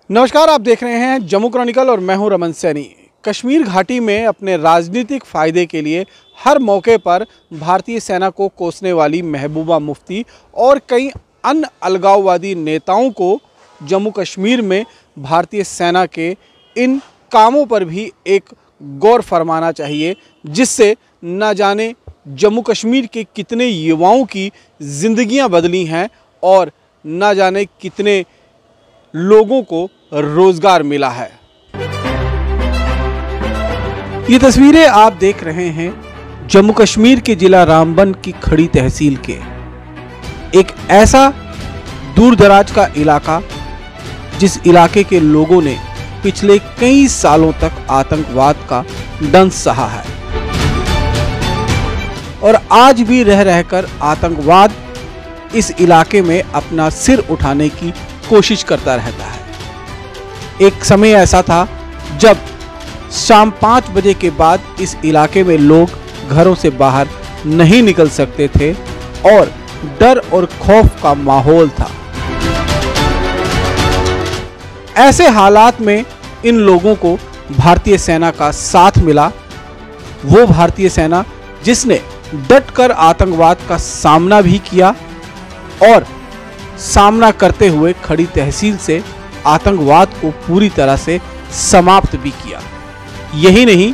नमस्कार, आप देख रहे हैं जम्मू क्रॉनिकल और मैं हूं रमन सैनी। कश्मीर घाटी में अपने राजनीतिक फ़ायदे के लिए हर मौके पर भारतीय सेना को कोसने वाली महबूबा मुफ्ती और कई अन्य अलगाववादी नेताओं को जम्मू कश्मीर में भारतीय सेना के इन कामों पर भी एक गौर फरमाना चाहिए, जिससे न जाने जम्मू कश्मीर के कितने युवाओं की ज़िंदगियां बदली हैं और न जाने कितने लोगों को रोजगार मिला है। ये तस्वीरें आप देख रहे हैं जम्मू कश्मीर के जिला रामबन की खड़ी तहसील के एक ऐसा दूर दराज का इलाका जिस इलाके के लोगों ने पिछले कई सालों तक आतंकवाद का दंश सहा है और आज भी रह रहकर आतंकवाद इस इलाके में अपना सिर उठाने की कोशिश करता रहता है। एक समय ऐसा था जब शाम 5 बजे के बाद इस इलाके में लोग घरों से बाहर नहीं निकल सकते थे और डर और खौफ का माहौल था। ऐसे हालात में इन लोगों को भारतीय सेना का साथ मिला, वो भारतीय सेना जिसने डटकर आतंकवाद का सामना भी किया और सामना करते हुए खड़ी तहसील से आतंकवाद को पूरी तरह से समाप्त भी किया। यही नहीं,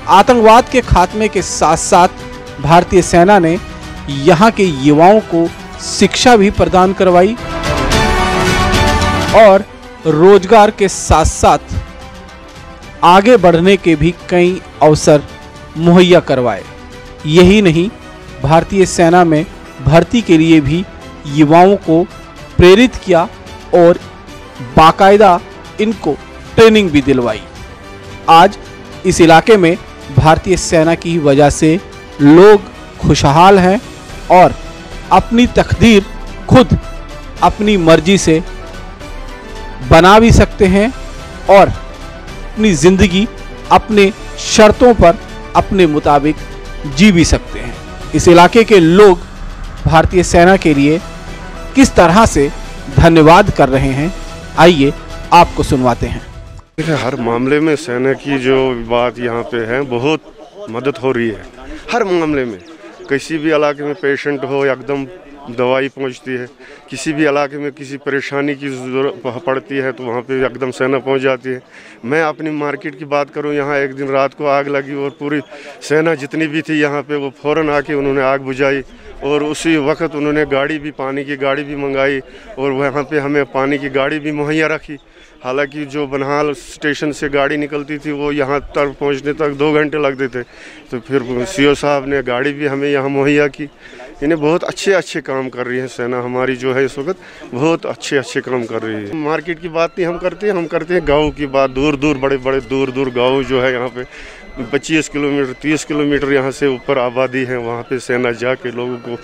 आतंकवाद के खात्मे के साथ साथ भारतीय सेना ने यहाँ के युवाओं को शिक्षा भी प्रदान करवाई और रोजगार के साथ साथ आगे बढ़ने के भी कई अवसर मुहैया करवाए। यही नहीं, भारतीय सेना में भर्ती के लिए भी युवाओं को प्रेरित किया और बाकायदा इनको ट्रेनिंग भी दिलवाई। आज इस इलाके में भारतीय सेना की वजह से लोग खुशहाल हैं और अपनी तकदीर खुद अपनी मर्जी से बना भी सकते हैं और अपनी ज़िंदगी अपने शर्तों पर अपने मुताबिक जी भी सकते हैं। इस इलाके के लोग भारतीय सेना के लिए किस तरह से धन्यवाद कर रहे हैं, आइए आपको सुनवाते हैं। हर मामले में सेना की जो बात यहाँ पे है, बहुत मदद हो रही है। हर मामले में किसी भी इलाके में पेशेंट हो एकदम दवाई पहुँचती है, किसी भी इलाके में किसी परेशानी की ज़रूरत पड़ती है तो वहाँ पे एकदम सेना पहुँच जाती है। मैं अपनी मार्केट की बात करूँ, यहाँ एक दिन रात को आग लगी और पूरी सेना जितनी भी थी यहाँ पे वो फ़ौरन आके उन्होंने आग बुझाई और उसी वक्त उन्होंने गाड़ी भी, पानी की गाड़ी भी मंगाई और वहाँ पे हमें पानी की गाड़ी भी मुहैया रखी। हालांकि जो बनहाल स्टेशन से गाड़ी निकलती थी वो यहाँ तक पहुँचने तक 2 घंटे लगते थे, तो फिर सीओ साहब ने गाड़ी भी हमें यहाँ मुहैया की। इन्हें बहुत अच्छे काम कर रही है सेना हमारी, जो है इस वक्त बहुत अच्छे काम कर रही है। मार्केट की बात नहीं हम करते हैं गाँव की बात। दूर बड़े दूर गाँव जो है यहाँ पे 25 किलोमीटर 30 किलोमीटर यहाँ से ऊपर आबादी है। वहाँ पे सेना जाके लोगों को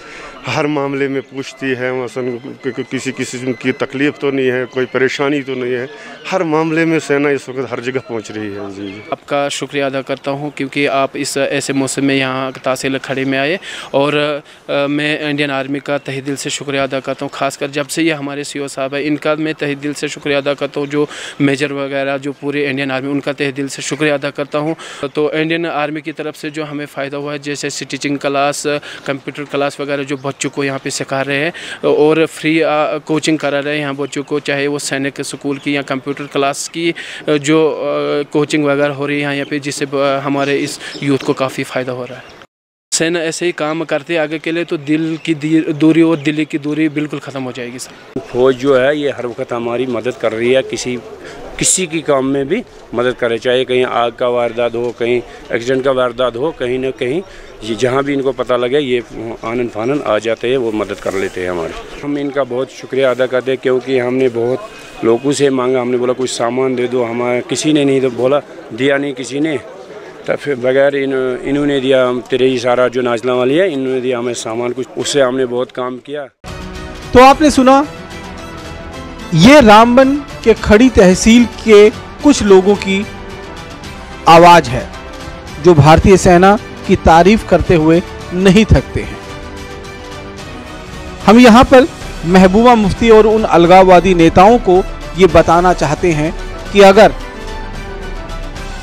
हर मामले में पूछती है, मसलन किसी किस्म की तकलीफ़ तो नहीं है, कोई परेशानी तो नहीं है। हर मामले में सेना इस वक्त हर जगह पहुँच रही है। जी आपका शुक्रिया अदा करता हूँ क्योंकि आप इस ऐसे मौसम में यहाँ तहसील खड़े में आए और मैं इंडियन आर्मी का तहे दिल से शुक्रिया अदा करता हूँ। खासकर जब से ये हमारे सीओ साहब है, इनका मैं तहे दिल से शुक्रिया अदा करता हूँ। जो मेजर वगैरह जो पूरे इंडियन आर्मी, उनका तहे दिल से शुक्रिया अदा करता हूँ। तो इंडियन आर्मी की तरफ से जो हमें फ़ायदा हुआ है, जैसे स्टिचिंग क्लास, कंप्यूटर क्लास वगैरह जो बच्चों को यहाँ पे सिखा रहे हैं और फ्री कोचिंग करा रहे हैं यहाँ बच्चों को, चाहे वो सैनिक स्कूल की या कंप्यूटर क्लास की जो कोचिंग वगैरह हो रही है यहाँ पे, जिससे हमारे इस यूथ को काफ़ी फ़ायदा हो रहा है। सेना ऐसे ही काम करते आगे के लिए तो दिल की दूरी और दिल्ली की दूरी बिल्कुल ख़त्म हो जाएगी सर। फौज जो है ये हर वक्त हमारी मदद कर रही है, किसी की काम में भी मदद करे, चाहे कहीं आग का वारदात हो, कहीं एक्सीडेंट का वारदात हो, कहीं ना कहीं ये जहाँ भी इनको पता लगे ये आनन फानन आ जाते हैं, वो मदद कर लेते हैं हमारे। हम इनका बहुत शुक्रिया अदा करते हैं क्योंकि हमने बहुत लोगों से मांगा, हमने बोला कुछ सामान दे दो, हमारे किसी ने नहीं तो बोला दिया नहीं किसी ने, तो फिर बगैर इन्होंने दिया, तेरे ही सारा जो नाजला वाली है इन्होंने दिया हमें सामान कुछ, उससे हमने बहुत काम किया। तो आपने सुना, ये रामबन के खड़ी तहसील के कुछ लोगों की आवाज है जो भारतीय सेना की तारीफ करते हुए नहीं थकते हैं। हम यहाँ पर महबूबा मुफ्ती और उन अलगाववादी नेताओं को ये बताना चाहते हैं कि अगर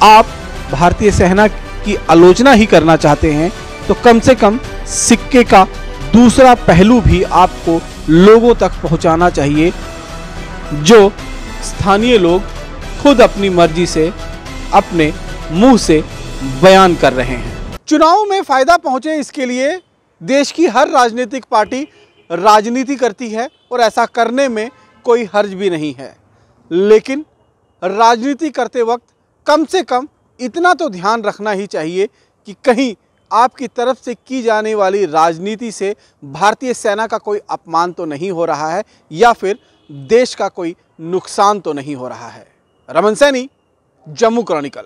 आप भारतीय सेना की आलोचना ही करना चाहते हैं तो कम से कम सिक्के का दूसरा पहलू भी आपको लोगों तक पहुंचाना चाहिए, जो स्थानीय लोग खुद अपनी मर्जी से अपने मुंह से बयान कर रहे हैं। चुनाव में फायदा पहुंचे इसके लिए देश की हर राजनीतिक पार्टी राजनीति करती है और ऐसा करने में कोई हर्ज भी नहीं है, लेकिन राजनीति करते वक्त कम से कम इतना तो ध्यान रखना ही चाहिए कि कहीं आपकी तरफ से की जाने वाली राजनीति से भारतीय सेना का कोई अपमान तो नहीं हो रहा है या फिर देश का कोई नुकसान तो नहीं हो रहा है। रमन सैनी, जम्मू क्रॉनिकल।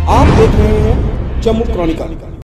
आप देख रहे हैं जम्मू क्रॉनिकल।